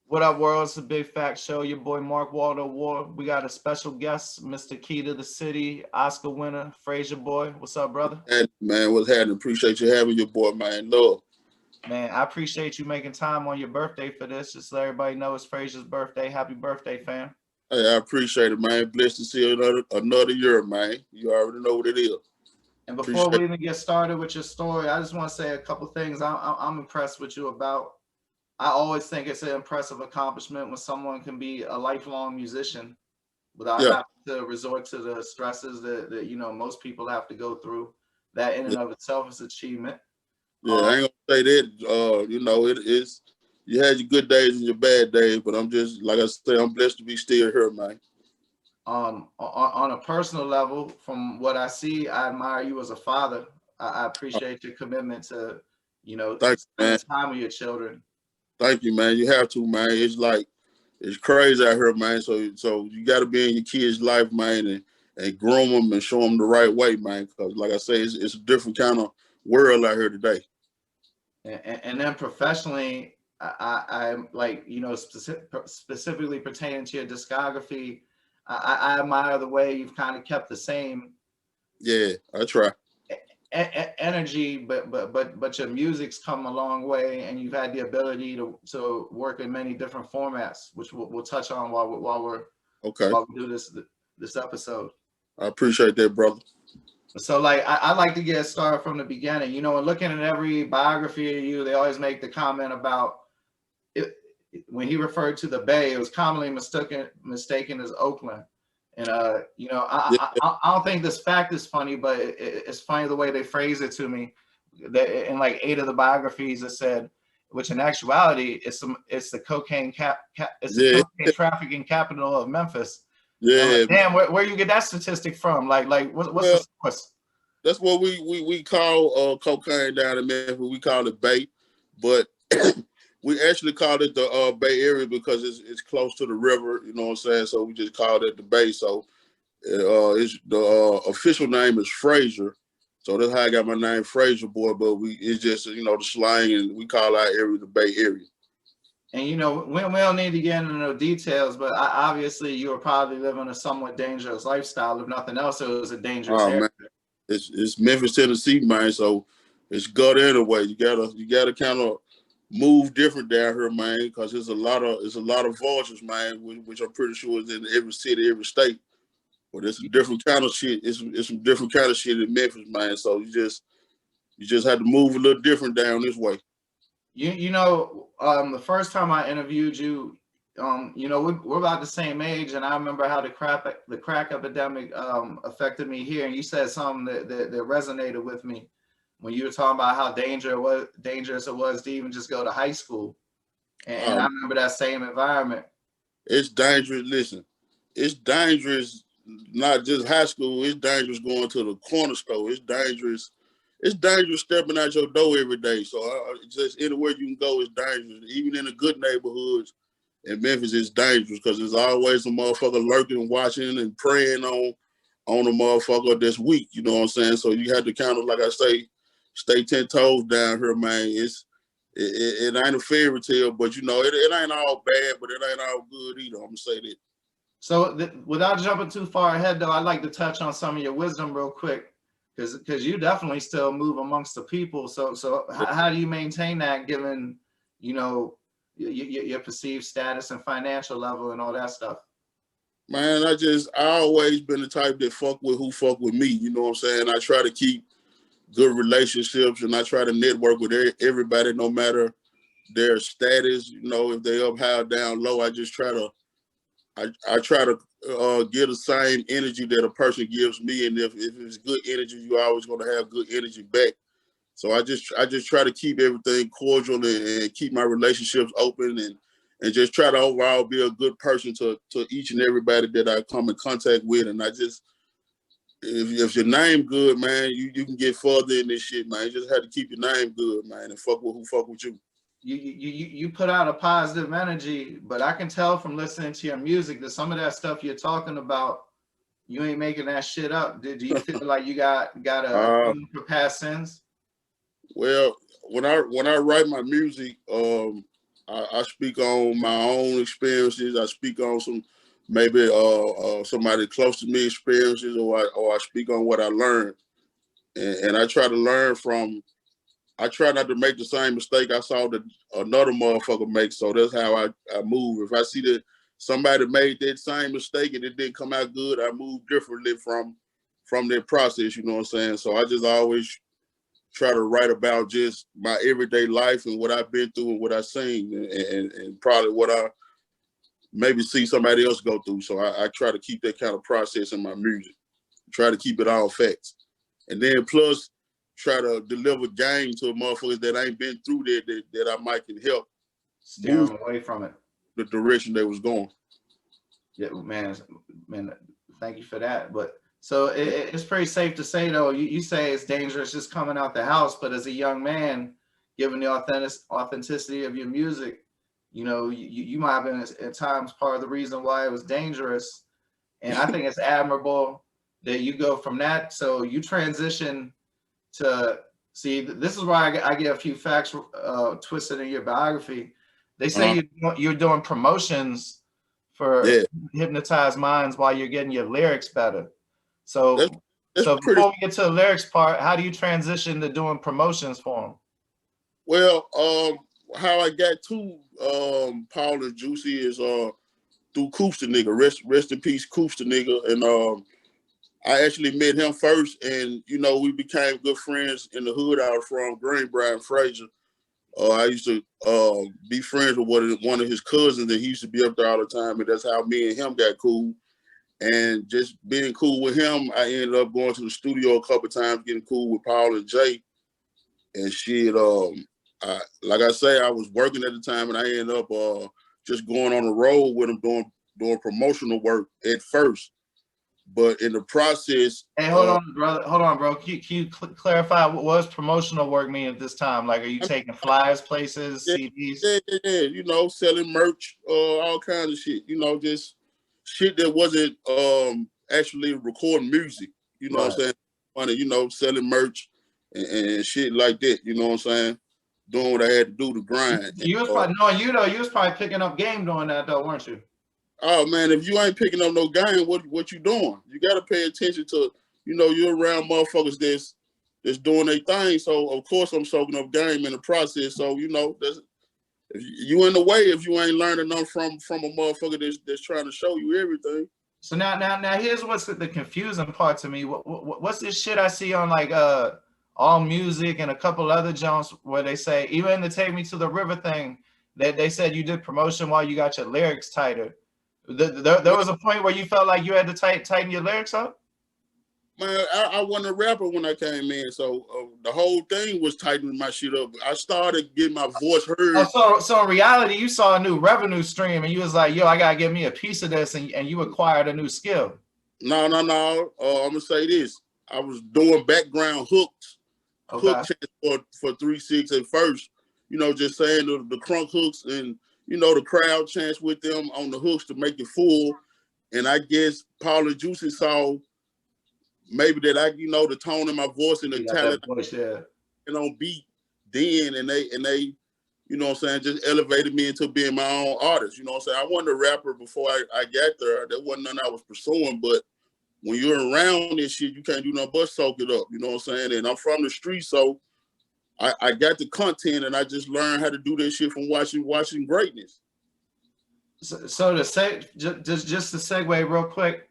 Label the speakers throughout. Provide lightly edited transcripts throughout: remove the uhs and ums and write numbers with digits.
Speaker 1: What up, world? It's a Big Fact Show. Your boy Mark Waldo Ward. We got a special guest, Mr. Key to the City, Oscar winner, Frayser Boy. What's up, brother?
Speaker 2: And man, what's happening? Appreciate you having your boy, man. Love.
Speaker 1: Man, I appreciate you making time on your birthday for this. Just so everybody know it's Frayser's birthday. Happy birthday, fam.
Speaker 2: Hey, I appreciate it, man. Blessed to see another year, man. You already know what it is.
Speaker 1: And before
Speaker 2: Appreciate
Speaker 1: we even get started with your story, I just want to say a couple things I'm impressed with you about. I always think it's an impressive accomplishment when someone can be a lifelong musician without
Speaker 2: Yeah,
Speaker 1: having to resort to the stresses that most people have to go through. That in and
Speaker 2: yeah,
Speaker 1: of itself is achievement.
Speaker 2: yeah. I ain't gonna say that. It is. You had your good days and your bad days, but I'm just like I said, I'm blessed to be still here, man.
Speaker 1: On a personal level, from what I see, I admire you as a father. I
Speaker 2: Uh,
Speaker 1: appreciate your commitment to,
Speaker 2: Thank you,
Speaker 1: spending
Speaker 2: man.
Speaker 1: time with your children.
Speaker 2: Thank you, man. You have to, man. It's like it's crazy out here, man. So you got to be in your kids' life, man, and groom them and show them the right way, man. Because like I say, it's a different kind of world out here today.
Speaker 1: And then professionally, I'm like, specifically pertaining to your discography, I admire the way you've kind of kept the same
Speaker 2: Yeah, I try.
Speaker 1: energy, but your music's come a long way, and you've had the ability to work in many different formats, which we'll touch on
Speaker 2: Okay.
Speaker 1: while we do this episode.
Speaker 2: I appreciate that, brother.
Speaker 1: So like I like to get started from the beginning. And looking at every biography of you, they always make the comment about it, when he referred to the Bay, it was commonly mistaken as Oakland. And
Speaker 2: Yeah,
Speaker 1: I don't think this fact is funny, but it's funny the way they phrase it to me. That in like 8 of the biographies, it said, which in actuality, it's the it's the
Speaker 2: yeah,
Speaker 1: cocaine trafficking capital of Memphis. And I'm like,
Speaker 2: yeah.
Speaker 1: damn, where you get that statistic from? Like what's the
Speaker 2: Well,
Speaker 1: source?
Speaker 2: that's what we call cocaine down in Memphis. We call it Bay, but we actually call it the Bay Area because it's close to the river. You know what I'm saying? So we just called it the Bay. So it's the official name is Frayser. So that's how I got my name, Frayser Boy. But it's just the slang, and we call our area the Bay Area.
Speaker 1: And we don't need to get into no details, but obviously you were probably living a somewhat dangerous lifestyle. If nothing else, it was a dangerous
Speaker 2: Oh
Speaker 1: area.
Speaker 2: man, it's Memphis, Tennessee, man. So it's gut anyway. You gotta kind of move different down here, man, because there's a lot of vultures, man, which I'm pretty sure is in every city, every state. But it's a different kind of shit. It's some different kind of shit in Memphis, man. So you just had to move a little different down this way.
Speaker 1: The first time I interviewed you, we're about the same age, and I remember how the crack epidemic affected me here. And you said something that resonated with me when you were talking about how dangerous it was to even just go to high school. And I
Speaker 2: Um,
Speaker 1: remember that same environment.
Speaker 2: it's dangerous. Listen, it's dangerous. Not just high school. It's dangerous going to the corner store. It's dangerous. It's dangerous stepping out your door every day. So just anywhere you can go is dangerous. Even in the good neighborhoods in Memphis, it's dangerous because there's always a motherfucker lurking, watching, and preying on a motherfucker that's weak. You know what I'm saying? So you have to kind of, like I say, stay 10 toes down here, man. It ain't a fairy tale, but it ain't all bad, but it ain't all good either. I'm gonna say that.
Speaker 1: So without jumping too far ahead, though, I'd like to touch on some of your wisdom real quick, because you definitely still move amongst the people. So how do you maintain that, given your perceived status and financial level and all that stuff?
Speaker 2: Man, I always been the type that fuck with who fuck with me. You know what I'm saying? I try to keep good relationships and I try to network with everybody, no matter their status. If they up high or down low, I try to give the same energy that a person gives me, and if it's good energy, you're always gonna have good energy back. So I just try to keep everything cordial and keep my relationships open and just try to overall be a good person to each and everybody that I come in contact with. And I just if your name good, man, you can get further in this shit, man. You just have to keep your name good, man, and fuck with who fuck with you.
Speaker 1: You put out a positive energy, but I can tell from listening to your music that some of that stuff you're talking about, you ain't making that shit up. Do you feel like you got a
Speaker 2: Uh,
Speaker 1: for past sins?
Speaker 2: well, when I write my music, I speak on my own experiences. I speak on some maybe somebody close to me experiences, or I speak on what I learned, and I try to learn from. I try not to make the same mistake I saw that another motherfucker make. So that's how I move. If I see that somebody made that same mistake and it didn't come out good, I move differently from their process. You know what I'm saying? So I just always try to write about just my everyday life and what I've been through and what I've seen, and probably what I maybe see somebody else go through. So I try to keep that kind of process in my music. Try to keep it all facts. And then plus try to deliver game to motherfuckers that ain't been through that I might can help
Speaker 1: Steer
Speaker 2: move
Speaker 1: them away from it.
Speaker 2: the direction they was going.
Speaker 1: Yeah, man, thank you for that. But so it's pretty safe to say though, you say it's dangerous just coming out the house, but as a young man, given the authenticity of your music, you know, you might have been at times part of the reason why it was dangerous. And I think it's admirable that you go from that. So you transition to see, this is why I get a few facts twisted in your biography. They say you're doing promotions for Hypnotized Minds while you're getting your lyrics better. So
Speaker 2: that's
Speaker 1: so
Speaker 2: pretty.
Speaker 1: before we get to the lyrics part, how do you transition to doing promotions for them?
Speaker 2: Well, how I got to Paul and Juicy is through Coops the nigga. Rest in peace, Coops the nigga. And I actually met him first, and you know, we became good friends in the hood I was from, Greenbrier and Frayser. I used to be friends with one of his cousins, and he used to be up there all the time, and that's how me and him got cool. And just being cool with him, I ended up going to the studio a couple of times, getting cool with Paul and Jay. And shit, like I say, I was working at the time, and I ended up just going on the road with him doing promotional work at first. But in the process,
Speaker 1: hey, hold on, brother. Hold on, bro. Can you clarify what was promotional work mean at this time? Like, are you taking flyers, places, CDs?
Speaker 2: Yeah. You know, selling merch, all kinds of shit. You know, just shit that wasn't actually recording music. You know what I'm saying? Money, you know, selling merch and shit like that. You know what I'm saying? Doing what I had to do to grind.
Speaker 1: You was probably knowing you though. You was probably picking up game doing that though, weren't you?
Speaker 2: Oh man, if you ain't picking up no game, what you doing? You gotta pay attention to, you know, you're around motherfuckers that's doing their thing. So of course I'm soaking up game in the process. So you know, if you in the way, if you ain't learning nothing from a motherfucker that's trying to show you everything.
Speaker 1: So now here's what's the confusing part to me. What's this shit I see on like All Music and a couple other joints where they say, even the Take Me to the River thing, that they said you did promotion while you got your lyrics tighter. There was a point where you felt like you had to tighten your lyrics up?
Speaker 2: Man, I wasn't a rapper when I came in, so the whole thing was tightening my shit up. I started getting my voice heard.
Speaker 1: Oh, so in reality, you saw a new revenue stream and you was like, yo, I gotta get me a piece of this, and you acquired a new skill.
Speaker 2: No. I'm gonna say this. I was doing background hooks, hook chants for 3-6 at first. You know, just saying the crunk hooks and, you know, the crowd chants with them on the hooks to make it full. And I guess Paul and Juicy saw maybe that I, you know, the tone in my voice and the talent and on beat then, and they, you know what I'm saying, just elevated me into being my own artist. You know what I'm saying? I wasn't a rapper before I got there. There wasn't nothing I was pursuing, but when you're around this shit, you can't do nothing but soak it up. You know what I'm saying? And I'm from the street, so I got the content, and I just learned how to do this shit from watching greatness.
Speaker 1: So to say, just to segue real quick,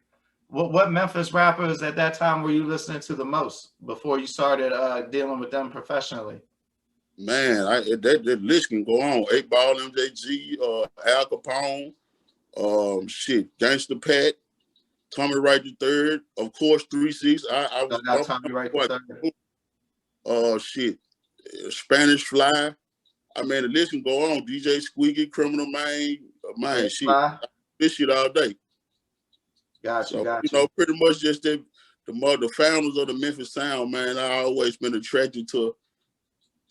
Speaker 1: what Memphis rappers at that time were you listening to the most before you started dealing with them professionally?
Speaker 2: Man, that list can go on. 8 Ball, MJG, Al Capone, shit, Gangsta Pat, Tommy Wright III, of course, 3-6. I was
Speaker 1: Tommy Wright III.
Speaker 2: Shit, Spanish Fly. I mean, the list can go on. DJ Squeaky, Criminal Man, shit. This shit all day.
Speaker 1: Gotcha.
Speaker 2: You know, pretty much just the founders of the Memphis sound, man. I always been attracted to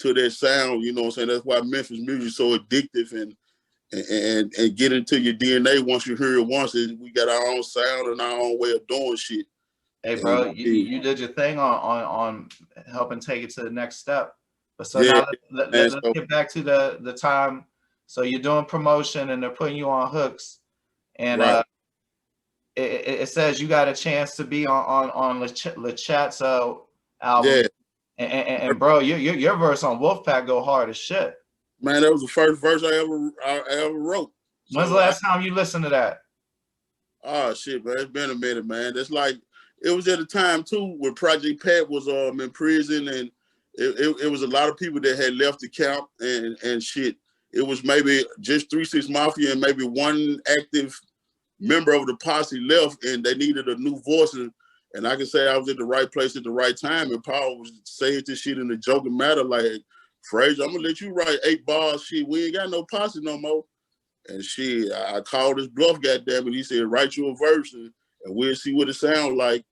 Speaker 2: that sound. You know what I'm saying? That's why Memphis music is so addictive and get into your DNA once you hear it once. We got our own sound and our own way of doing shit.
Speaker 1: Hey, bro, you did your thing on helping take it to the next step. But so now let's get back to the time So you're doing promotion and they're putting you on hooks, and
Speaker 2: Right.
Speaker 1: it says you got a chance to be on LeChat's album.
Speaker 2: Yeah.
Speaker 1: And bro, your verse on Wolfpack go hard as shit.
Speaker 2: Man, that was the first verse I ever wrote.
Speaker 1: When's the last time you listened to that?
Speaker 2: Oh shit, man, it's been a minute, man. That's like it was at a time too when Project Pat was in prison, and it was a lot of people that had left the camp and shit. It was maybe just 3 6 Mafia and maybe one active member of the posse left, and they needed a new voice. And I can say I was at the right place at the right time. And Paul was saying this shit in a joking matter, like, Frayser, I'm gonna let you write 8 bars. Shit, we ain't got no posse no more. And shit, I called his bluff, goddamn it. He said, write you a verse and we'll see what it sounds like.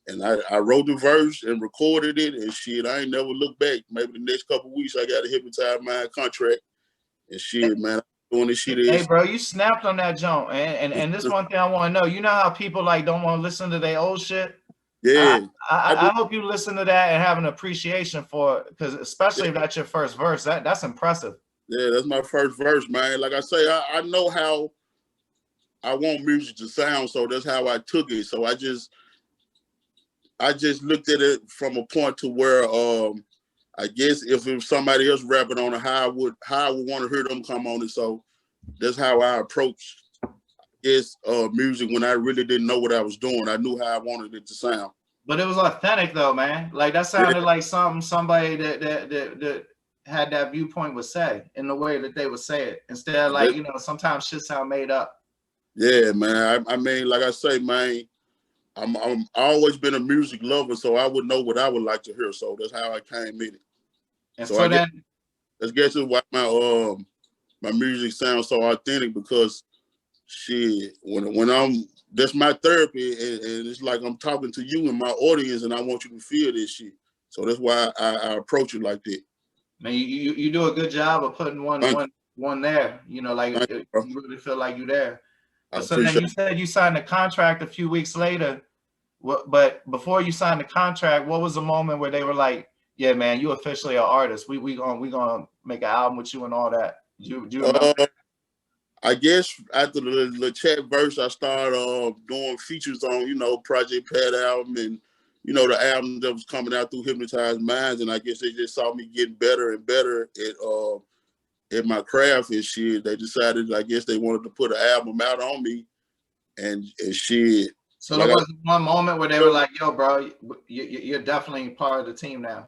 Speaker 2: And I wrote the verse and recorded it, and shit, I ain't never looked back. Maybe the next couple of weeks I got a Hypnotized Minds contract. And shit, man, I'm doing this shit.
Speaker 1: Hey, bro, you snapped on that jump. And this one thing I want to know. You know how people like don't want to listen to their old shit?
Speaker 2: Yeah.
Speaker 1: I hope you listen to that and have an appreciation for it, because especially if that's your first verse, that's impressive.
Speaker 2: Yeah, that's my first verse, man. Like I say, I know how I want music to sound, so that's how I took it. So I just looked at it from a point to where I guess if it was somebody else rapping on it, how I would want to hear them come on it. So that's how I approached music when I really didn't know what I was doing. I knew how I wanted it to sound.
Speaker 1: But it was authentic though, man. Like that sounded like somebody that had that viewpoint would say in the way that they would say it, instead of like, you know, sometimes shit sound made up.
Speaker 2: Yeah, man. I mean, like I say, man, I'm always been a music lover, so I would know what I would like to hear. So that's how I came in it.
Speaker 1: And
Speaker 2: so I guess it's why my music sounds so authentic, because shit, when that's my therapy, and it's like I'm talking to you and my audience, and I want you to feel this shit. So that's why I approach it like that.
Speaker 1: Man, you do a good job of putting one there. You know, like you really feel like you're there. So then you said you signed a contract a few weeks later. But before you signed the contract, what was the moment where they were like, "Yeah, man, you officially an artist. We gonna make an album with you and all that"? Do you remember?
Speaker 2: I guess after the chat verse, I started doing features on, you know, Project Pat album, and you know, the album that was coming out through Hypnotized Minds, and I guess they just saw me getting better and better at my craft and shit. They decided, I guess they wanted to put an album out on me, and shit.
Speaker 1: So there was one moment where they were like, "Yo, bro, you're definitely part of the team now."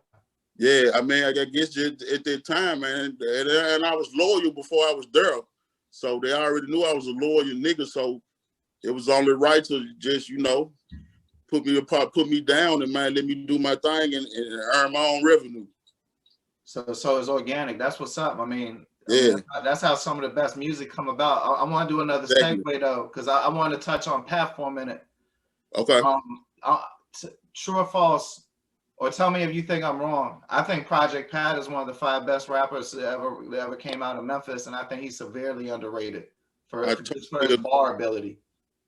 Speaker 2: Yeah, I mean, I guess just at that time, man, and I was loyal before I was there, so they already knew I was a loyal nigga. So it was only right to just, you know, put me down, and man, let me do my thing and earn my own revenue.
Speaker 1: So it's organic. That's what's up. I mean,
Speaker 2: yeah,
Speaker 1: that's how some of the best music come about. I want to do another segue though, because I want to touch on Pat for a minute.
Speaker 2: Okay.
Speaker 1: True or false, or tell me if you think I'm wrong. I think Project Pat is one of the 5 best rappers that ever came out of Memphis, and I think he's severely underrated for his bar ability.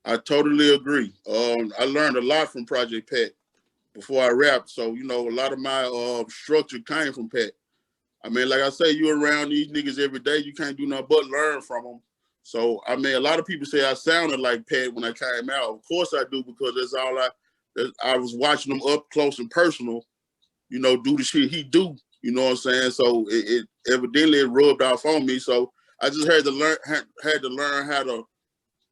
Speaker 2: I totally agree. I learned a lot from Project Pat before I rapped, so you know, a lot of my structure came from Pat. I mean, like I say, you're around these niggas every day, you can't do nothing but learn from them. So, I mean, a lot of people say I sounded like Pat when I came out. Of course I do, because that's all I was watching him up close and personal, you know, do the shit he do, you know what I'm saying? So it evidently rubbed off on me. So I just had to learn how to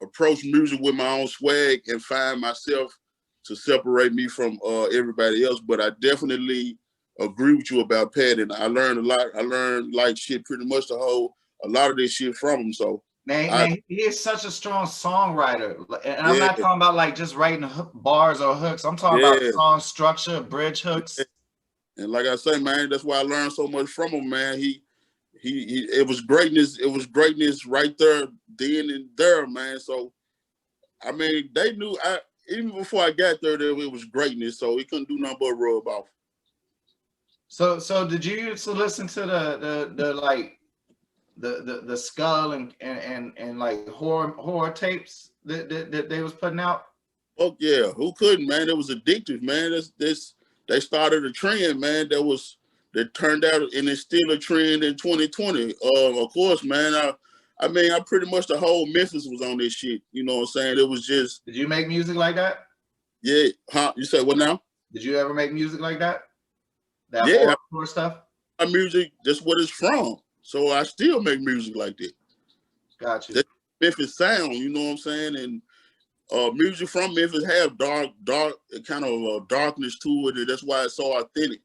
Speaker 2: approach music with my own swag and find myself to separate me from everybody else. But I definitely agree with you about Pat, and I learned a lot. I learned like shit pretty much a lot of this shit from him. So
Speaker 1: man, he is such a strong songwriter, and I'm not talking about like just writing bars or hooks. I'm talking about song structure, bridge hooks.
Speaker 2: And like I say, man, that's why I learned so much from him, man. It was greatness. It was greatness right there, then and there, man. So, I mean, they knew. Even before I got there, it was greatness. So he couldn't do nothing but rub off.
Speaker 1: So did you used to listen to the like the skull and like horror tapes that they was putting out?
Speaker 2: Oh yeah, who couldn't, man? It was addictive, man. They started a trend, man. That turned out, and it's still a trend in 2020. Of course, man. I mean, I pretty much the whole Memphis was on this shit. You know what I'm saying? It was just.
Speaker 1: Did you make music like that?
Speaker 2: Yeah, huh? You said what now?
Speaker 1: Did you ever make music like that? That
Speaker 2: Yeah,
Speaker 1: hardcore stuff?
Speaker 2: my music, that's what it's from. So I still make music like that.
Speaker 1: Got you.
Speaker 2: That Memphis sound, you know what I'm saying? And music from Memphis have dark kind of darkness to it, and that's why it's so authentic.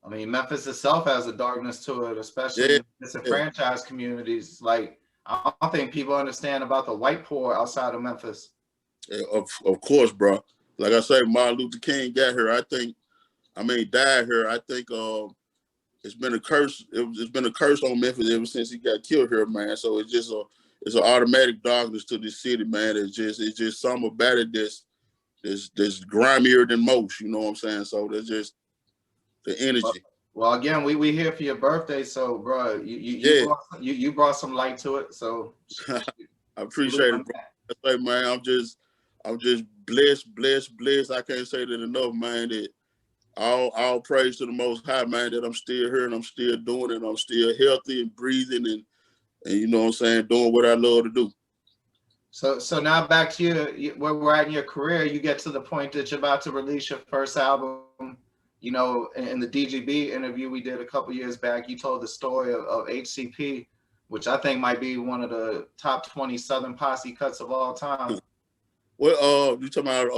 Speaker 1: I mean, Memphis itself has a darkness to it, especially
Speaker 2: Yeah,
Speaker 1: in disenfranchised communities. Like, I don't think people understand about the white poor outside of Memphis.
Speaker 2: yeah, of course, bro. Like I say, Martin Luther King got here. Died here. I think it's been a curse. It's been a curse on Memphis ever since he got killed here, man. So it's just it's an automatic darkness to this city, man. It's just something about it that's grimier than most. You know what I'm saying? So that's just the energy.
Speaker 1: Well, again, we here for your birthday, so bro, you brought some light to it. So
Speaker 2: I appreciate it, bro. I say, man, I'm just blessed. I can't say that enough, man. That all praise to the Most High, man. That I'm still here and I'm still doing it. I'm still healthy and breathing and you know what I'm saying, doing what I love to do.
Speaker 1: So now back to where we're at in your career. You get to the point that you're about to release your first album. You know, in the DGB interview we did a couple years back, you told the story of HCP, which I think might be one of the top 20 Southern Posse cuts of all time.
Speaker 2: Well, you talking about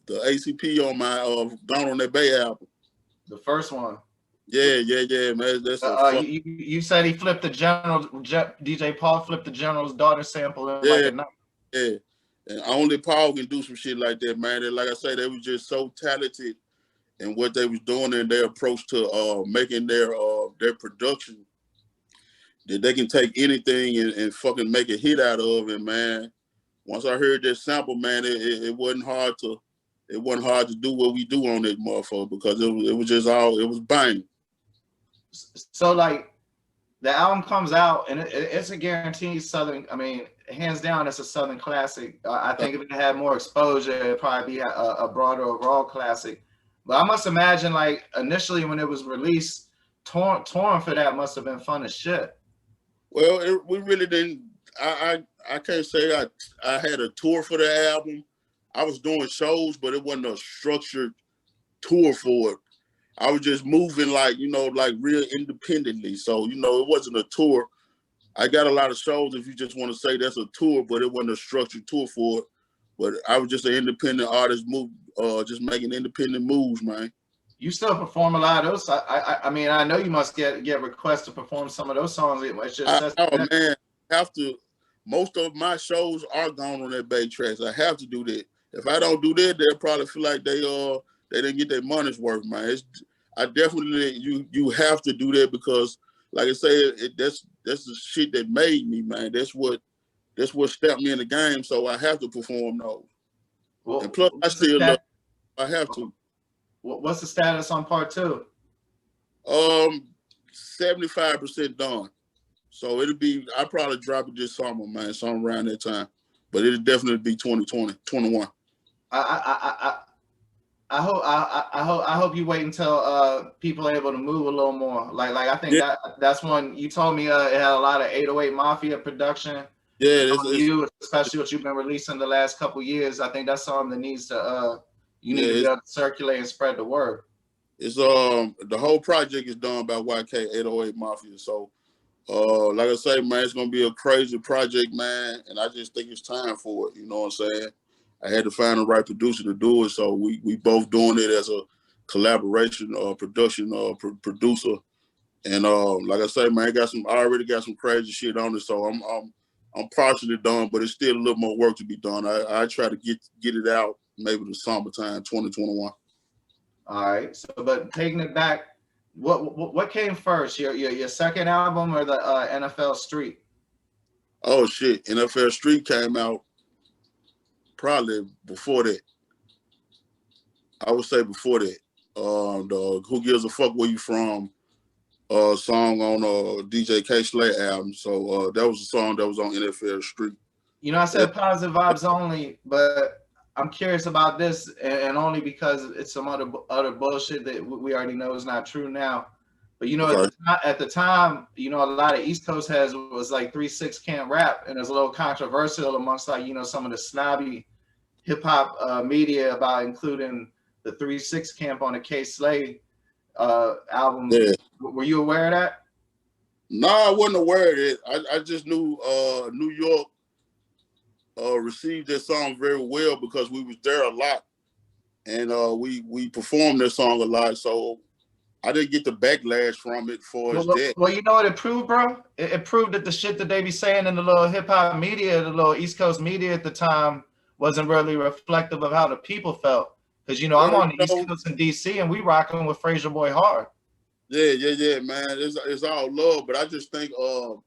Speaker 2: the ACP on my Gone on That Bay album?
Speaker 1: The first one.
Speaker 2: Yeah, man. That's
Speaker 1: you said he flipped the general. DJ Paul flipped the general's daughter sample in like a night.
Speaker 2: Yeah, and only Paul can do some shit like that, man. And like I say, they was just so talented in what they was doing and their approach to making their production, that they can take anything and fucking make a hit out of it, man. Once I heard that sample, man, it wasn't hard to do what we do on that motherfucker, because it was banging.
Speaker 1: So like the album comes out and it's a guaranteed Southern. I mean, hands down, it's a Southern classic. I think if it had more exposure, it'd probably be a broader overall classic. But I must imagine, like, initially when it was released, touring for that must have been fun as shit.
Speaker 2: Well, we really didn't. I can't say I had a tour for the album. I was doing shows, but it wasn't a structured tour for it. I was just moving like real independently. So, it wasn't a tour. I got a lot of shows, if you just want to say that's a tour, but it wasn't a structured tour for it. But I was just an independent artist, just making independent moves, man.
Speaker 1: You still perform a lot of those. I mean, I know you must get requests to perform some of those songs.
Speaker 2: Man, have to. Most of my shows are Gone on That Bay tracks. I have to do that. If I don't do that, they'll probably feel like they didn't get their money's worth, man. I definitely you have to do that, because, like I say, that's the shit that made me, man. That's what stepped me in the game. So I have to perform those. Well, and plus, I have to.
Speaker 1: What's the status on part 2?
Speaker 2: 75% done. So I'll probably drop it this summer, man, something around that time. But it'll definitely be 2020, 21.
Speaker 1: I hope you wait until people are able to move a little more. Like I think that's when you told me it had a lot of 808 Mafia production.
Speaker 2: Yeah,
Speaker 1: especially what you've been releasing the last couple years. I think that's something that needs to you need to be able to circulate and spread the word.
Speaker 2: It's the whole project is done by YK 808 Mafia. So like I say, man, it's gonna be a crazy project, man, and I just think it's time for it. You know what I'm saying? I had to find the right producer to do it, so we both doing it as a collaboration production producer. And like I say, man, I already got some crazy shit on it, so I'm partially done, but it's still a little more work to be done. I try to get it out maybe the summertime 2021.
Speaker 1: All right. So, but taking it back, what came first, your second album or the NFL Street?
Speaker 2: Oh shit, NFL Street came out probably before that. I would say before that. The Who Gives a Fuck Where You From song on DJ K Slay album. So that was a song that was on NFL Street.
Speaker 1: I said positive vibes only, but I'm curious about this, and only because it's some other bullshit that we already know is not true now. But you know,
Speaker 2: Okay.
Speaker 1: at the time, you know, a lot of East Coast heads was like 3-6 can't rap, and it's a little controversial amongst like, you know, some of the snobby hip hop media about including the 3-6 camp on the K Slay album.
Speaker 2: Yeah.
Speaker 1: Were you aware of that?
Speaker 2: No, I wasn't aware of it. I just knew New York received that song very well because we was there a lot, and we performed that song a lot. So I didn't get the backlash from it for as that.
Speaker 1: Well, you know what it proved, bro? It proved that the shit that they be saying in the little hip hop media, the little East Coast media at the time, wasn't really reflective of how the people felt. Because, you know, I'm
Speaker 2: Well,
Speaker 1: on the East Coast in DC and we rocking with Frayser Boy hard.
Speaker 2: yeah, man. It's all love, but I just think, you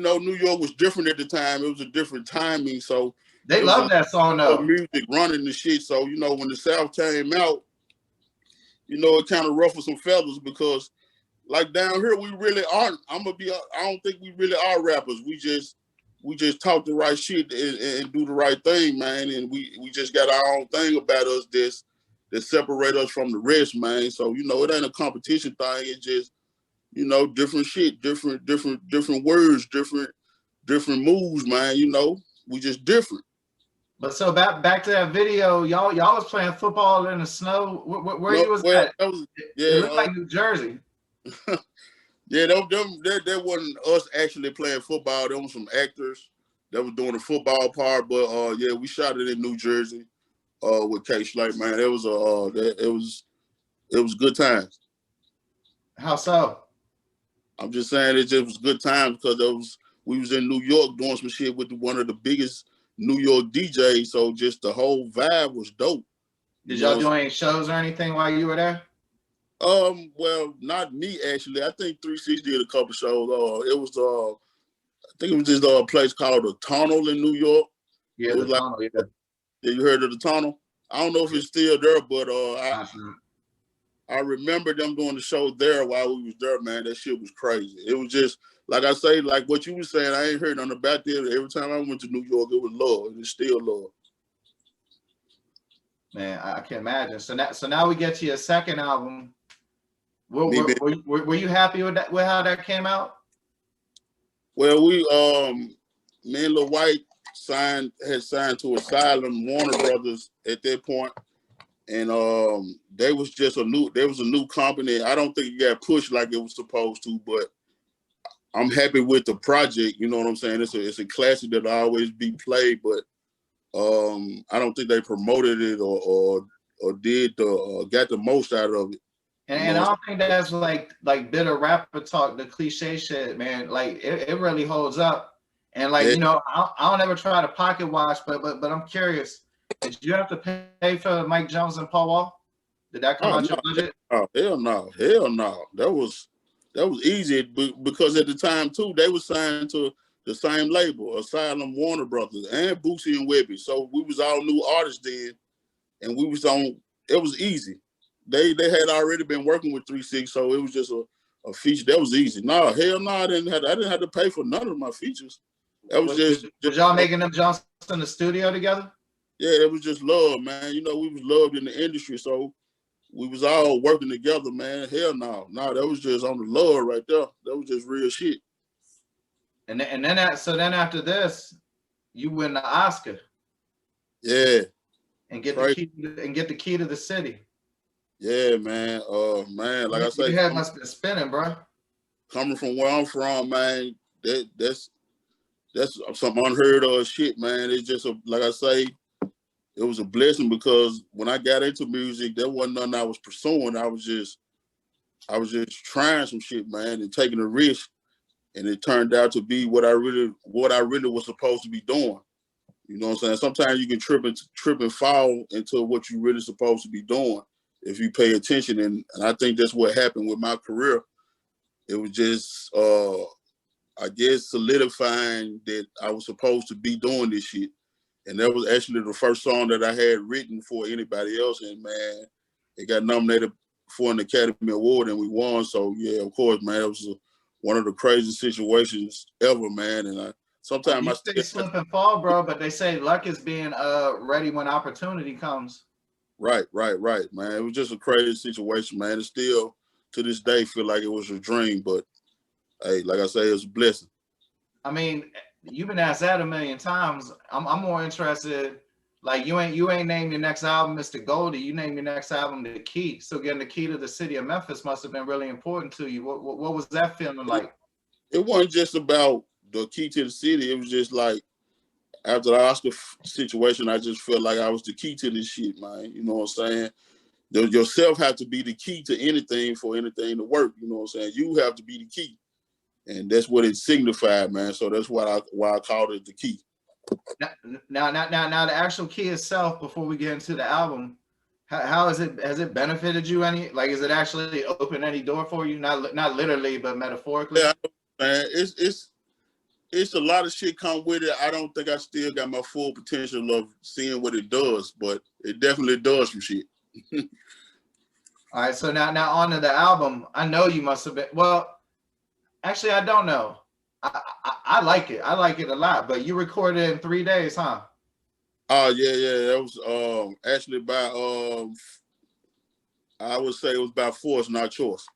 Speaker 2: know, New York was different at the time. It was a different timing, so
Speaker 1: They
Speaker 2: it was
Speaker 1: love that song
Speaker 2: a
Speaker 1: though.
Speaker 2: music running the shit. So you know, when the South came out, you know, it kind of ruffled some feathers because, like down here, we really aren't. I don't think we really are rappers. We just talk the right shit and do the right thing, man. And we just got our own thing about us that separate us from the rest, man. So you know, it ain't a competition thing. It's just, you know, different shit, different words, different moves, man. You know, we just different.
Speaker 1: But so back to that video, y'all was playing football in the snow. Where
Speaker 2: No,
Speaker 1: you was
Speaker 2: well,
Speaker 1: at?
Speaker 2: that was
Speaker 1: It looked like New Jersey.
Speaker 2: yeah. That wasn't us actually playing football. There was some actors that was doing the football part, but yeah, we shot it in New Jersey with K Slate, man. It was it was good times.
Speaker 1: How so?
Speaker 2: I'm just saying it just was good times because we was in New York doing some shit with one of the biggest New York DJs, so just the whole vibe was dope.
Speaker 1: Did y'all do any shows or anything while you were there?
Speaker 2: Well, not me actually. I think 360 did a couple shows. It was I think it was this place called the Tunnel in New York.
Speaker 1: Yeah,
Speaker 2: It was
Speaker 1: the
Speaker 2: like,
Speaker 1: tunnel. Yeah.
Speaker 2: yeah, you heard of the Tunnel? I don't know if it's still there, but
Speaker 1: Awesome.
Speaker 2: I remember them doing the show there while we was there, man. That shit was crazy. It was just like I say, like what you were saying. I ain't heard nothing about that. Every time I went to New York, it was love. It's still love.
Speaker 1: Man, I can imagine. So now we get to your second album. Were you happy with that? With how that came out?
Speaker 2: Well, me and Lil White had signed to Asylum Warner Brothers at that point, and they was a new company. I don't think it got pushed like it was supposed to, but I'm happy with the project. You know what I'm saying? It's a classic that'll always be played, but I don't think they promoted it or did got the most out of it.
Speaker 1: And I don't think that's like bitter rapper talk, the cliche shit, man. Like it really holds up. And like,
Speaker 2: Yeah.
Speaker 1: you know, I don't ever try to pocket watch, but I'm curious. Did you have to pay for Mike Jones and Paul Wall? Did that come out your budget?
Speaker 2: Oh, hell no. That was easy because at the time too, they were signed to the same label, Asylum Warner Brothers and Boosie and Webby. So we was all new artists then, and we was on. It was easy. They had already been working with 3-6, so it was just a feature that was easy. No, hell no, I didn't have to pay for none of my features. That was just
Speaker 1: y'all making them Johnson in the studio together?
Speaker 2: Yeah, it was just love, man. You know, we was loved in the industry, so we was all working together, man. Hell no, that was just on the love right there. That was just real shit.
Speaker 1: And then after this, you win the Oscar.
Speaker 2: Yeah.
Speaker 1: And get the key to the city.
Speaker 2: Yeah, man. Man, like I said,
Speaker 1: your head must have been spinning, bro.
Speaker 2: Coming from where I'm from, man, that's some unheard of shit, man. It's just like I say, it was a blessing because when I got into music, there wasn't nothing I was pursuing. I was just trying some shit, man, and taking a risk, and it turned out to be what I really was supposed to be doing. You know what I'm saying? Sometimes you can trip and fall into what you're really supposed to be doing if you pay attention, and I think that's what happened with my career. It was just, I guess, solidifying that I was supposed to be doing this shit. And that was actually the first song that I had written for anybody else. And man, it got nominated for an Academy Award and we won. So yeah, of course, man, it was one of the craziest situations ever, man. And sometimes
Speaker 1: I say slip and fall, bro, but they say luck is being ready when opportunity comes.
Speaker 2: Right, man. It was just a crazy situation, man. It's still to this day feel like it was a dream. But hey, like I say, it's a blessing.
Speaker 1: I mean, you've been asked that a million times. I'm more interested. Like you ain't named your next album Mr. Goldie. You named your next album The Key. So getting the key to the city of Memphis must have been really important to you. What was that feeling like?
Speaker 2: It wasn't just about the key to the city. It was just like after the Oscar situation, I just felt like I was the key to this shit, man. You know what I'm saying? Yourself have to be the key to anything for anything to work. You know what I'm saying? You have to be the key. And that's what it signified, man. So that's why I called it The Key.
Speaker 1: Now, the actual key itself. Before we get into the album, how is it? Has it benefited you any? Like, is it actually opened any door for you? Not literally, but metaphorically.
Speaker 2: Yeah, man. It's a lot of shit come with it. I don't think I still got my full potential of seeing what it does, but it definitely does some shit.
Speaker 1: All right. So now on to the album. I know you must have been. Well, actually, I don't know. I like it. I like it a lot. But you recorded it in 3 days, huh?
Speaker 2: Oh yeah. That was actually by I would say it was by force, not choice.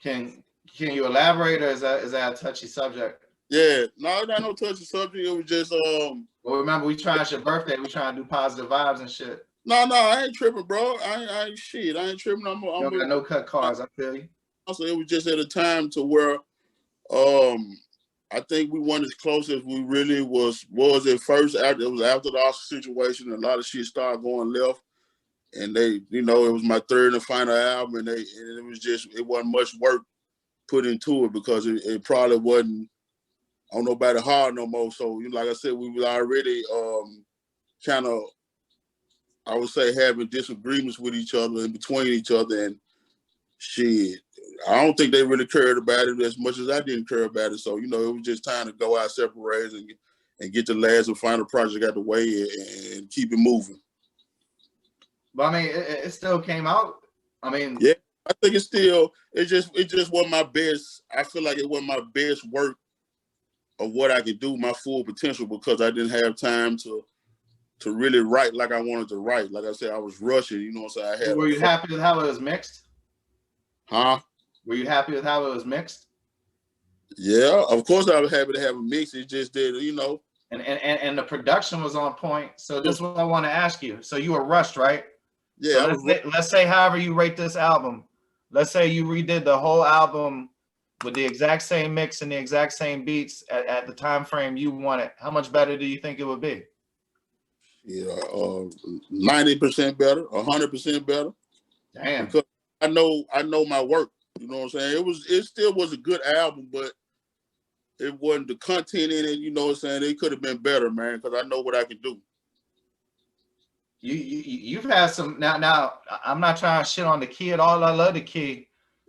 Speaker 1: Can you elaborate, or is that a touchy subject?
Speaker 2: Yeah, no, not no touchy subject. It was just
Speaker 1: Well, remember, we trying your birthday. We trying to do positive vibes and shit.
Speaker 2: No, I ain't tripping, bro. I ain't shit. I ain't tripping.
Speaker 1: You don't got no cut cards. I feel you.
Speaker 2: Also, it was just at a time to where I think we went as close as we really was at first. It was after the Oscar situation, a lot of shit started going left. And they, you know, it was my third and final album, and it wasn't much work put into it because it probably wasn't on nobody hard no more. So, like I said, we were already kind of, I would say, having disagreements with each other and between each other, and shit, I don't think they really cared about it as much as I didn't care about it. So, it was just time to go our separate ways and get the last and final project out the way and keep it moving.
Speaker 1: But I mean, it still came out. I mean,
Speaker 2: yeah, I think it just wasn't my best. I feel like it wasn't my best work of what I could do, my full potential, because I didn't have time to really write like I wanted to write. Like I said, I was rushing, so I had.
Speaker 1: Were you happy with how it was mixed?
Speaker 2: Huh?
Speaker 1: Were you happy with how it was mixed?
Speaker 2: Yeah, of course I was happy to have a mix. It just did,
Speaker 1: And the production was on point. So this is what I want to ask you. So you were rushed, right?
Speaker 2: Yeah.
Speaker 1: So let's say however you rate this album. Let's say you redid the whole album with the exact same mix and the exact same beats at the time frame you wanted. How much better do you think it would be?
Speaker 2: Yeah, 90% better, 100% better.
Speaker 1: Damn.
Speaker 2: Because I know my work. You know what I'm saying? It still was a good album, but it wasn't the content in it. You know what I'm saying? It could have been better, man, because I know what I can do.
Speaker 1: You've had some now. I'm not trying to shit on the Key at all. I love the Key,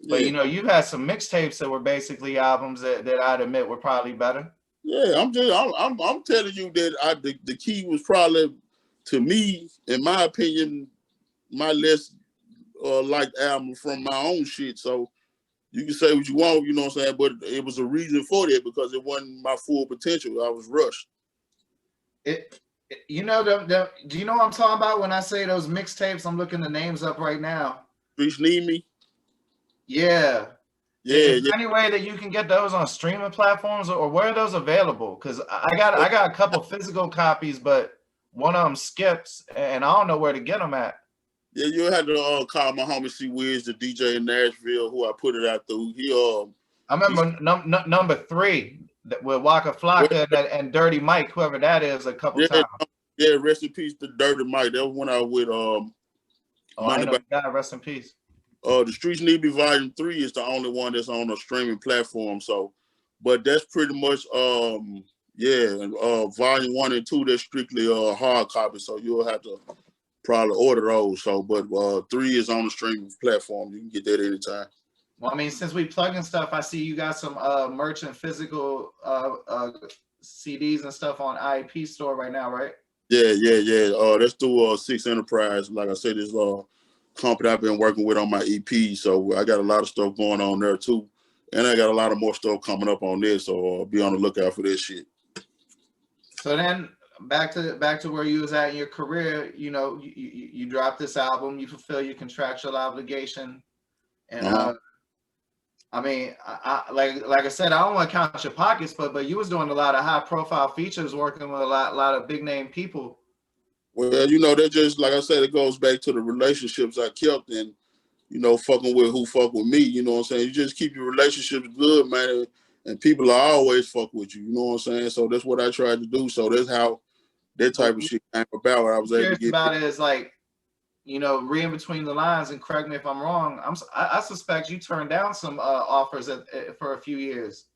Speaker 1: but you've had some mixtapes that were basically albums that I'd admit were probably better.
Speaker 2: Yeah, I'm telling you that the Key was probably, to me, in my opinion, my less liked album from my own shit. So you can say what you want, you know what I'm saying, but it was a reason for that because it wasn't my full potential. I was rushed.
Speaker 1: Do you know what I'm talking about when I say those mixtapes? I'm looking the names up right now.
Speaker 2: Streets Need Me.
Speaker 1: Yeah.
Speaker 2: Yeah.
Speaker 1: Is there any way that you can get those on streaming platforms, or where are those available? Because I got a couple physical copies, but one of them skips, and I don't know where to get them at.
Speaker 2: Yeah, you had to call my homie C Wiz, the DJ in Nashville, who I put it out through.
Speaker 1: I remember number 3 with Waka Flocka and Dirty Mike, whoever that is, a couple times.
Speaker 2: Yeah, rest in peace to Dirty Mike. That was when I was with
Speaker 1: I know God, rest in peace.
Speaker 2: The Streets Need Me Volume 3 is the only one that's on a streaming platform. So, but that's pretty much Volume 1 and 2, that's strictly hard copy. So you'll have to probably order those. So, but 3 is on the streaming platform. You can get that anytime.
Speaker 1: Well, I mean, since we plugging stuff, I see you got some merch and physical CDs and stuff on IEP store right now, right?
Speaker 2: Yeah. That's through Six Enterprise. Like I said, this company I've been working with on my EP. So I got a lot of stuff going on there too. And I got a lot of more stuff coming up on this. So be on the lookout for this shit.
Speaker 1: So then, back to where you was at in your career. You know, you dropped this album, you fulfill your contractual obligation, and
Speaker 2: Uh-huh.
Speaker 1: I mean, like I said, I don't want to count your pockets, but you was doing a lot of high profile features, working with a lot of big name people.
Speaker 2: Well, you know, that just like I said, it goes back to the relationships I kept and, you know, fucking with who fuck with me. You know what I'm saying? You just keep your relationships good, man, and people are always fuck with you. You know what I'm saying? So that's what I tried to do. So that's how that
Speaker 1: What
Speaker 2: type of shit came about. Where I was
Speaker 1: I'm
Speaker 2: able to
Speaker 1: curious
Speaker 2: get.
Speaker 1: about it is like, you know, reading between the lines, and correct me if I'm wrong. I suspect you turned down some offers for a few years.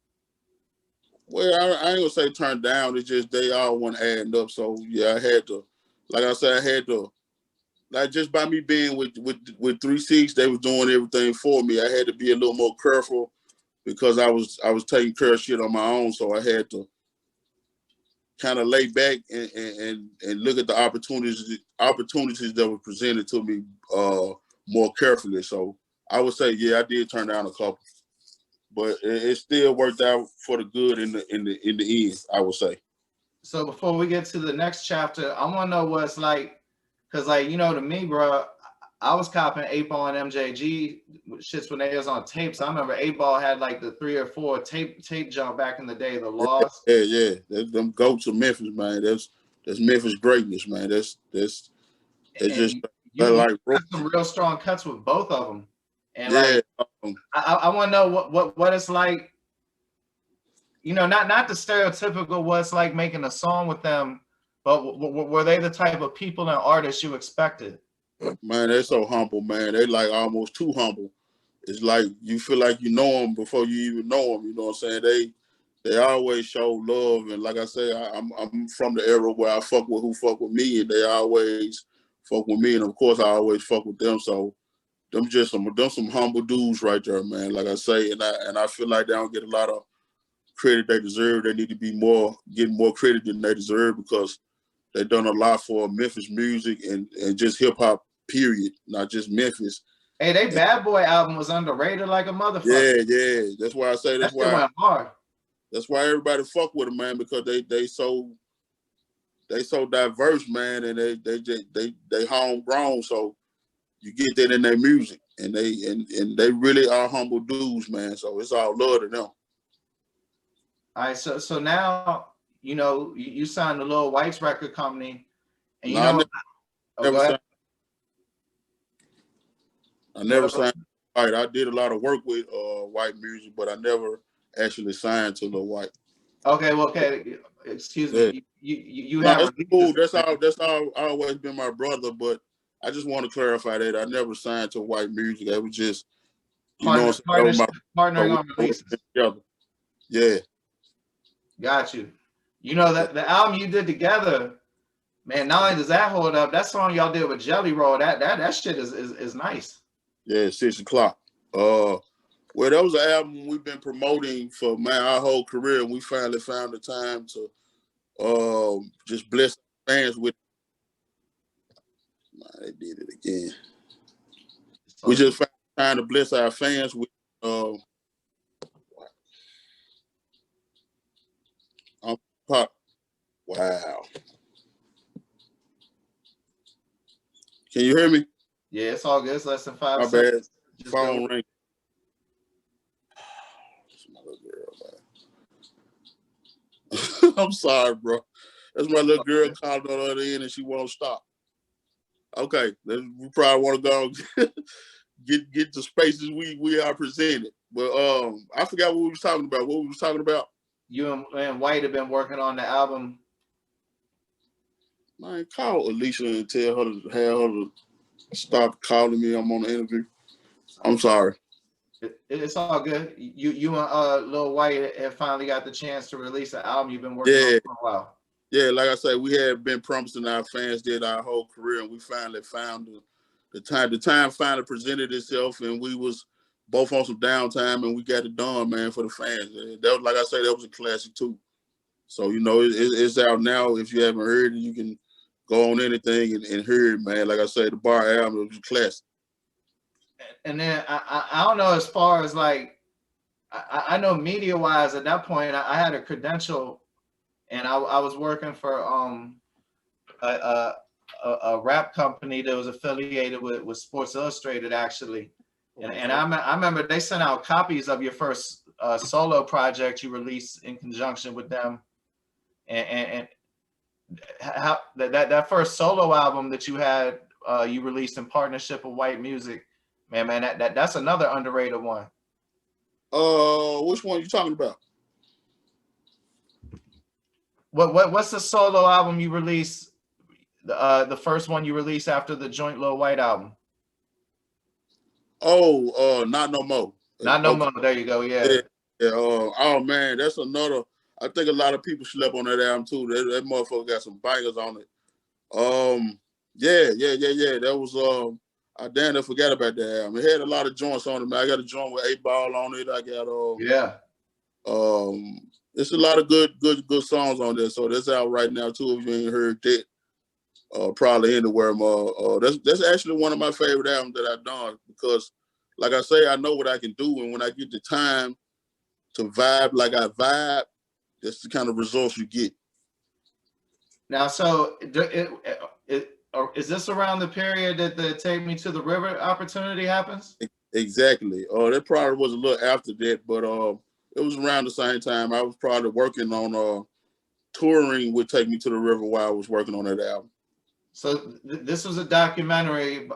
Speaker 2: Well, I ain't gonna say turned down. It's just they all weren't adding up. So yeah, I had to. Like I said, I had to. Like just by me being with 3-6, they was doing everything for me. I had to be a little more careful because I was taking care of shit on my own. So I had to kind of lay back and look at the opportunities that were presented to me more carefully. So I would say, yeah, I did turn down a couple, but it still worked out for the good in the end. I would say.
Speaker 1: So before we get to the next chapter, I want to know what it's like, cause like, you know, to me, bro, I was copping 8-Ball and MJG shits when they was on tapes. I remember 8-Ball had like the 3 or 4 tape jump back in the day, the Lost.
Speaker 2: Yeah. Them goats of Memphis, man. That's Memphis greatness, man. That's
Speaker 1: And
Speaker 2: just
Speaker 1: you
Speaker 2: like
Speaker 1: got some real strong cuts with both of them. And
Speaker 2: yeah.
Speaker 1: like, I want to know what it's like, you know, not the stereotypical what it's like making a song with them, but were they the type of people and artists you expected?
Speaker 2: Man, they're so humble, man. They like almost too humble. It's like you feel like you know them before you even know them. You know what I'm saying? They always show love, and like I say, I'm from the era where I fuck with who fuck with me, and they always fuck with me, and of course I always fuck with them. So them some humble dudes right there, man. Like I say, and I feel like they don't get a lot of credit they deserve. They need to be getting more credit than they deserve because they done a lot for Memphis music and just hip hop. Period, not just Memphis.
Speaker 1: Hey, they Bad Boy album was underrated like a motherfucker.
Speaker 2: Yeah. That's why I say
Speaker 1: That shit went hard.
Speaker 2: that's why everybody fuck with them, man, because they so diverse, man, and they homegrown. So you get that in their music, and they really are humble dudes, man. So it's all love to them.
Speaker 1: All right, so now you know you signed the Lil White's record company, and you
Speaker 2: No, I
Speaker 1: know, oh,
Speaker 2: never
Speaker 1: go ahead.
Speaker 2: signed. I never signed. White. I did a lot of work with white music, but I never actually signed to Lil White.
Speaker 1: Okay, well, okay, excuse
Speaker 2: Yeah.
Speaker 1: me. You
Speaker 2: No,
Speaker 1: have
Speaker 2: that's cool.
Speaker 1: releases.
Speaker 2: That's all always been my brother, but I just want to clarify that I never signed to white music. It was just, you know, that was my
Speaker 1: Partnering
Speaker 2: so
Speaker 1: on
Speaker 2: we
Speaker 1: releases.
Speaker 2: together. Yeah.
Speaker 1: Got you. You know that the album you did together, man. Not only does that hold up, that song y'all did with Jelly Roll, that shit is nice.
Speaker 2: Yeah, 6 o'clock. Well, that was an album we've been promoting for our whole career, and we finally found the time to just bless fans with. Nah, they did it again. We just found time to bless our fans with. Pop. Wow. Can you hear me?
Speaker 1: Yeah, it's all good. It's less than 5
Speaker 2: My bad.
Speaker 1: seconds. Just
Speaker 2: Phone
Speaker 1: go.
Speaker 2: ring. I'm sorry, bro. That's my little girl calling on the other end and she won't stop. Okay, we probably want to go get the spaces we are presented. But I forgot what we was talking about. What we was talking about?
Speaker 1: You and White have been working on the album.
Speaker 2: Man, call Alicia and tell her to have her to stop calling me. I'm on the interview. I'm sorry.
Speaker 1: It's all good. You and Lil White have finally got the chance to release an album you've been working on for a while.
Speaker 2: Yeah, like I said, we had been promising our fans did our whole career, and we finally found the time. The time finally presented itself, and we was both on some downtime, and we got it done, man, for the fans. That was, like I said, that was a classic too. So you know, it's out now. If you haven't heard it, you can go on anything and hear it, man. Like I said, the Bar album was a classic.
Speaker 1: And then I don't know, as far as like I know media wise at that point I had a credential and I was working for a, a a rap company that was affiliated with Sports Illustrated actually, and I remember they sent out copies of your first solo project you released in conjunction with them, and how that first solo album that you had you released in partnership with White Music, man, that's another underrated one.
Speaker 2: Which one you talking about?
Speaker 1: What's the solo album you released? The first one you released after the Joint Lil White album.
Speaker 2: Oh, Not No More.
Speaker 1: Not No
Speaker 2: Okay.
Speaker 1: More. There you go. Yeah.
Speaker 2: Yeah. Yeah. Oh man, that's another. I think a lot of people slept on that album too. That motherfucker got some bangers on it. Yeah. That was I damn near forgot about that album. It had a lot of joints on it, man. I got a joint with 8 Ball on it. I got
Speaker 1: Yeah.
Speaker 2: it's a lot of good songs on there. So that's out right now too. If you ain't heard that, probably anywhere more. That's actually one of my favorite albums that I've done because, like I say, I know what I can do, and when I get the time to vibe like I vibe, that's the kind of results you get.
Speaker 1: Now, so is this around the period that the Take Me to the River opportunity happens?
Speaker 2: Exactly. That probably was a little after that, but it was around the same time. I was probably working on touring with Take Me to the River while I was working on that album.
Speaker 1: So this was a documentary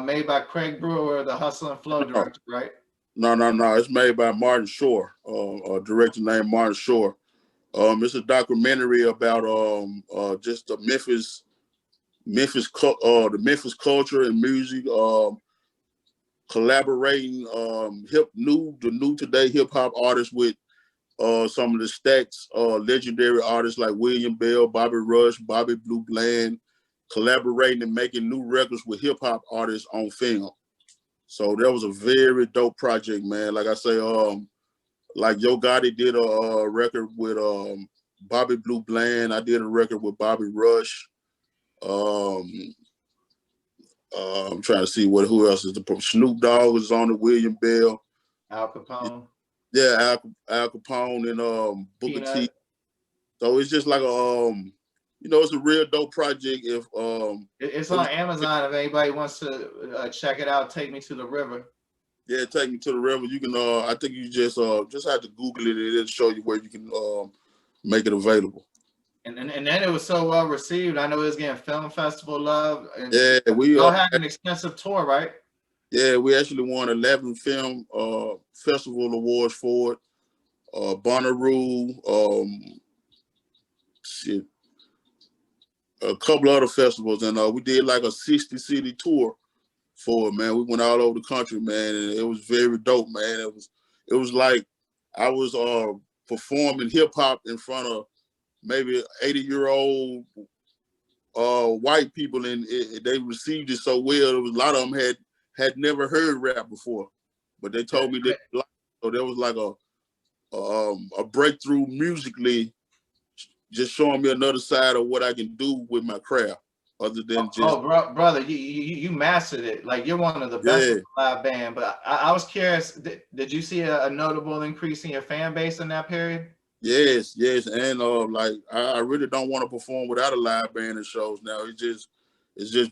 Speaker 1: made by Craig Brewer, the Hustle and Flow director, right?
Speaker 2: No. It's made by Martin Shore, a director named Martin Shore. It's a documentary about just the Memphis the Memphis culture and music, collaborating the new today hip hop artists with some of the stacks, legendary artists like William Bell, Bobby Rush, Bobby Blue Bland, collaborating and making new records with hip hop artists on film. So that was a very dope project, man. Like I say, like Yo Gotti did a record with Bobby Blue Bland. I did a record with Bobby Rush. I'm trying to see who else is the Snoop Dogg was on it. William Bell,
Speaker 1: Al Capone.
Speaker 2: Yeah, Al Capone and Booker T. So it's just like it's a real dope project. If
Speaker 1: it's on Amazon, if anybody wants to check it out, Take Me to the River.
Speaker 2: Yeah, Take Me to the River. You can I think you just have to Google it and it'll show you where you can make it available.
Speaker 1: And then it was so well received. I know it was getting film festival love. And
Speaker 2: yeah, we
Speaker 1: all had an extensive tour, right?
Speaker 2: Yeah, we actually won 11 film festival awards for it. Bonnaroo, a couple other festivals, and we did like a 60-city tour for it, man. We went all over the country, man, and it was very dope, man. It was like I was performing hip hop in front of maybe 80-year-old white people, and they received it so well. There was a lot of them had never heard rap before, but they told me that. So there was like a breakthrough musically, just showing me another side of what I can do with my craft, other than just.
Speaker 1: Oh, brother, you mastered it. Like you're one of the best live band. But I was curious, did you see a notable increase in your fan base in that period?
Speaker 2: Yes, and like I really don't want to perform without a live band in shows now. It just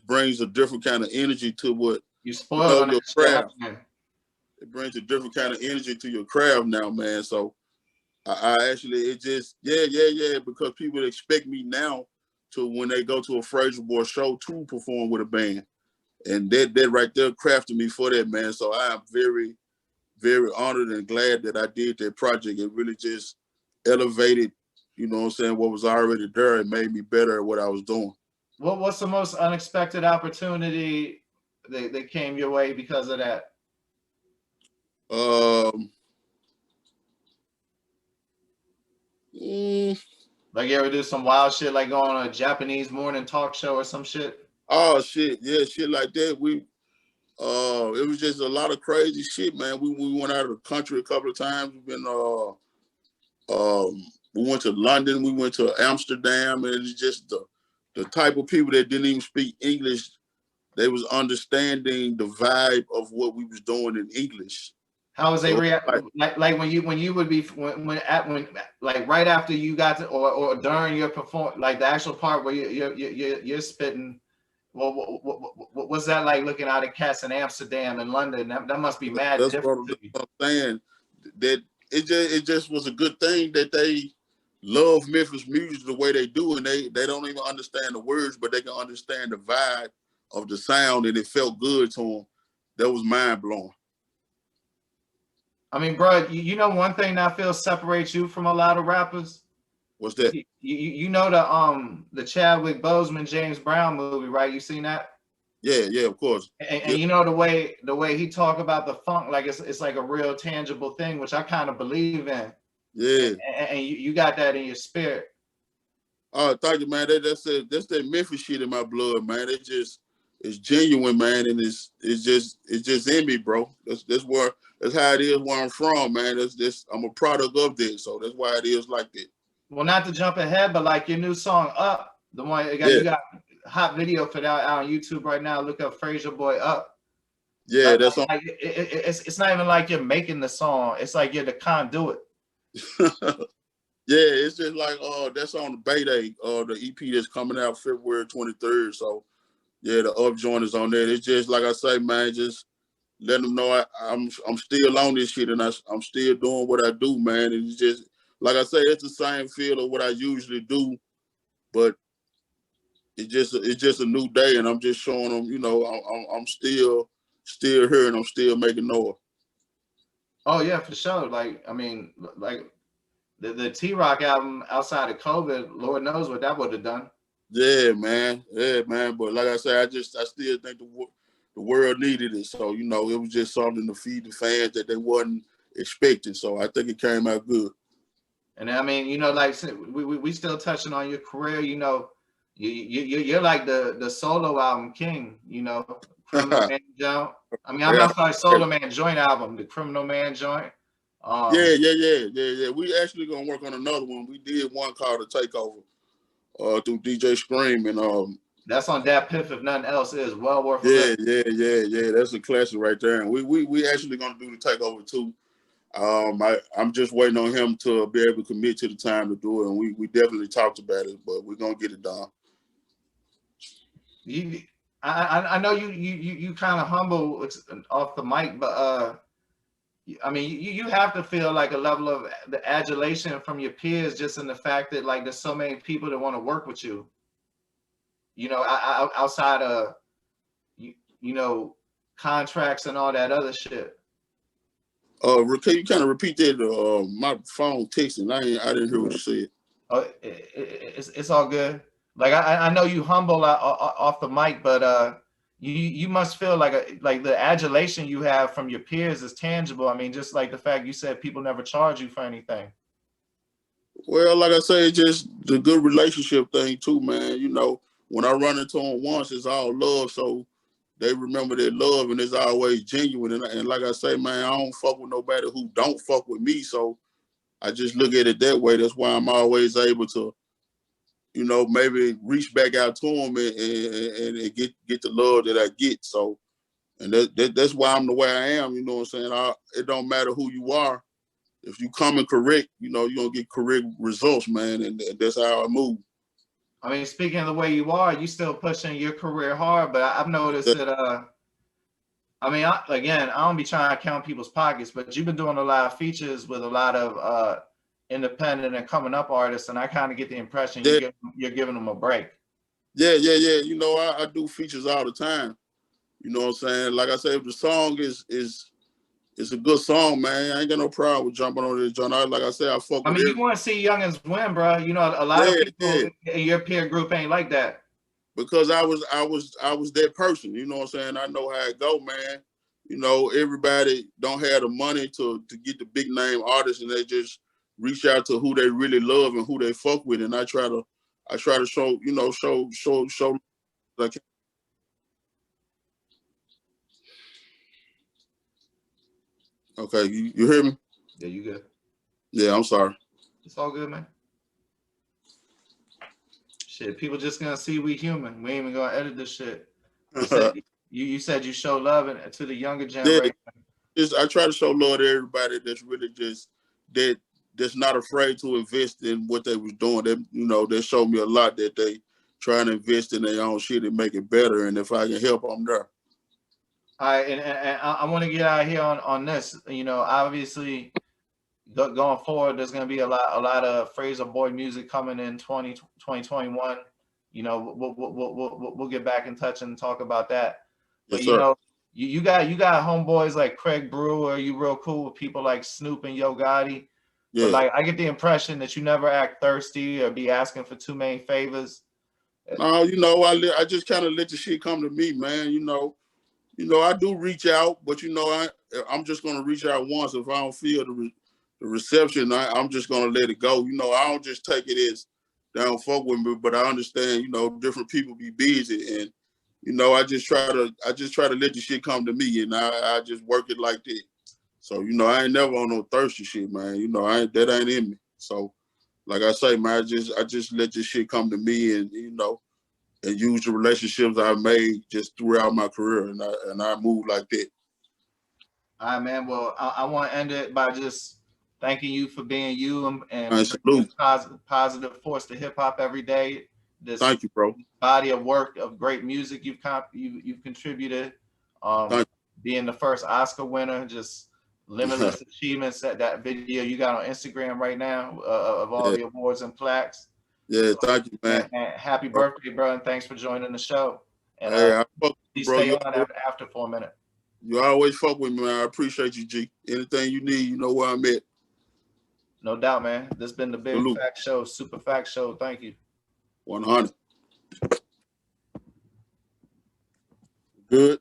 Speaker 2: brings a different kind of energy to what
Speaker 1: you spoiled
Speaker 2: your craft. It brings a different kind of energy to your craft now, man. So I actually, it just, because people expect me now to, when they go to a Frayser Boy show, to perform with a band. And that right there crafted me for that, man. So I am very, very honored and glad that I did that project. It really just elevated, what was already there. It made me better at what I was doing.
Speaker 1: What's the most unexpected opportunity that came your way because of that? Like you ever do some wild shit, like go on a Japanese morning talk show or some shit?
Speaker 2: Oh shit, yeah, shit like that. It was just a lot of crazy shit, man. We went out of the country a couple of times. We've been we went to London, we went to Amsterdam, and it's just the type of people that didn't even speak English. They was understanding the vibe of what we was doing in English.
Speaker 1: How was they
Speaker 2: So
Speaker 1: react? Like when you would be when like right after you got to or during your perform like the actual part where you're spitting. Well, what's that like looking out at cats in Amsterdam and London? That must be mad
Speaker 2: that's what
Speaker 1: different to you.
Speaker 2: I'm saying. That it just was a good thing that they love Memphis music the way they do, and they don't even understand the words, but they can understand the vibe of the sound, and it felt good to them. That was mind blowing.
Speaker 1: I mean, bro, you know one thing that I feel separates you from a lot of rappers.
Speaker 2: What's that?
Speaker 1: You know the Chadwick Boseman James Brown movie, right? You seen that?
Speaker 2: Yeah, of course.
Speaker 1: And
Speaker 2: Yeah,
Speaker 1: you know the way he talk about the funk, like it's like a real tangible thing, which I kind of believe in.
Speaker 2: yeah.
Speaker 1: And you got that in your spirit.
Speaker 2: Oh, thank you, man. That's that Memphis shit in my blood, man. It's genuine, man, and it's just in me, bro. That's how it is where I'm from, man. I'm a product of this, so that's why it is like that.
Speaker 1: Well, not to jump ahead, but like your new song "Up," the one
Speaker 2: Yeah,
Speaker 1: you got hot video for that out on YouTube right now. Look up Frayser Boy "Up."
Speaker 2: yeah,
Speaker 1: Like,
Speaker 2: that's on.
Speaker 1: it's not even like you're making the song. It's like you're the conduit.
Speaker 2: Yeah, it's just like that's on the Bay Day, the EP that's coming out February 23rd. So yeah, the up joint is on there. It's just like I say, man, just let them know I'm still on this shit, and I'm still doing what I do, man. And it's just like I say, it's the same feel of what I usually do, but it's just a new day, and I'm just showing them, I'm still here, and I'm still making noise.
Speaker 1: Oh yeah, for sure. Like I mean, like the T Rock album outside of COVID, Lord knows what that would have done.
Speaker 2: Yeah, man. Yeah, man. But like I said, I still think the world needed it. So it was just something to feed the fans that they wasn't expecting. So I think it came out good.
Speaker 1: And I mean, like we still touching on your career. You're like the solo album king. Criminal Man Joint. I mean, I'm sorry, Solo Man Joint album, the Criminal Man Joint.
Speaker 2: Yeah. We actually gonna work on another one. We did one called The Takeover, through DJ Scream, and
Speaker 1: That's on Dat Piff if nothing else is well worth a
Speaker 2: yeah,
Speaker 1: listen.
Speaker 2: yeah. That's a classic right there. And we actually gonna do The Takeover too. I'm just waiting on him to be able to commit to the time to do it, and we definitely talked about it, but we're gonna get it done.
Speaker 1: I know you kind of humble off the mic, but I mean you have to feel like a level of the adulation from your peers just in the fact that like there's so many people that want to work with you. Outside of you know contracts and all that other shit.
Speaker 2: Can you kind of repeat that? My phone texting. I didn't hear what you said.
Speaker 1: Oh, it's all good. Like I know you humble off the mic, but you must feel like the adulation you have from your peers is tangible. I mean, just like the fact you said people never charge you for anything.
Speaker 2: Well, like I say, it's just the good relationship thing too, man. When I run into them once, it's all love, so they remember their love, and it's always genuine. And like I say, man, I don't fuck with nobody who don't fuck with me, so I just look at it that way. That's why I'm always able to, maybe reach back out to them and get the love that I get. So, and that's why I'm the way I am. You know what I'm saying? It don't matter who you are. If you come in correct, you're gonna get correct results, man. And that's how I move.
Speaker 1: I mean, speaking of the way you are, you still pushing your career hard, but I've noticed that I mean, again, I don't be trying to count people's pockets, but you've been doing a lot of features with a lot of independent and coming up artists, and I kind of get the impression
Speaker 2: Yeah,
Speaker 1: you're giving them a break.
Speaker 2: yeah. I do features all the time. You know what I'm saying? Like I say, if the song is a good song, man, I ain't got no problem with jumping on this joint. Like I said, I fuck
Speaker 1: I
Speaker 2: with
Speaker 1: mean, you
Speaker 2: every.
Speaker 1: want to see youngins win, bro. A lot of
Speaker 2: Yeah.
Speaker 1: people in your peer group ain't like that.
Speaker 2: Because I was that person. You know what I'm saying? I know how it go, man. Everybody don't have the money to get the big name artists, and they just reach out to who they really love and who they fuck with. And I try to show, show like. Okay, you hear me?
Speaker 1: Yeah, you good.
Speaker 2: Yeah, I'm sorry.
Speaker 1: It's all good, man. Shit, people just gonna see we human. We ain't even gonna edit this shit. You said you said you show love to the younger
Speaker 2: Yeah,
Speaker 1: generation.
Speaker 2: I try to show love to everybody that's really just that's not afraid to invest in what they was doing. They, you know, they showed me a lot that they trying to invest in their own shit and make it better. And if I can help, I'm there.
Speaker 1: All right, and I want to get out here on this. You know, obviously, going forward, there's going to be a lot of Frayser Boy music coming in 2021. You know, we'll get back in touch and talk about that. But
Speaker 2: Yes,
Speaker 1: you
Speaker 2: sir.
Speaker 1: know, you got homeboys like Craig Brewer. You real cool with people like Snoop and Yo Gotti. But
Speaker 2: Yeah.
Speaker 1: like, I get the impression that you never act thirsty or be asking for too many favors.
Speaker 2: No, you know, I just kind of let the shit come to me, man. You know, I do reach out, but you know, I'm just gonna reach out once. If I don't feel the reception, I'm just gonna let it go. You know, I don't just take it as they don't fuck with me, but I understand, you know, different people be busy, and you know, I just try to let the shit come to me, and I just work it like that. So you know, I ain't never on no thirsty shit, man. You know, that ain't in me. So like I say, man, I just let this shit come to me, and you know, and use the relationships I've made just throughout my career, and I move like that.
Speaker 1: All right, man. Well, I want to end it by just thanking you for being you and
Speaker 2: Salute.
Speaker 1: positive force to hip hop every day. This
Speaker 2: Thank you, bro.
Speaker 1: body of work of great music you've contributed.
Speaker 2: Thank
Speaker 1: Being the first Oscar winner, just
Speaker 2: you.
Speaker 1: limitless achievements. That video you got on Instagram right now of all
Speaker 2: Yeah.
Speaker 1: the awards and plaques.
Speaker 2: Yeah,
Speaker 1: So,
Speaker 2: thank you, man.
Speaker 1: and happy birthday, bro, and thanks for joining the show. And
Speaker 2: Hey, I fuck with you,
Speaker 1: please
Speaker 2: bro.
Speaker 1: stay on after for a minute.
Speaker 2: You always fuck with me, man. I appreciate you, G. Anything you need, you know where I'm at.
Speaker 1: No doubt, man. This has been the Big
Speaker 2: Salute.
Speaker 1: Fact Show, Super Fact Show. Thank you.
Speaker 2: 100. Good.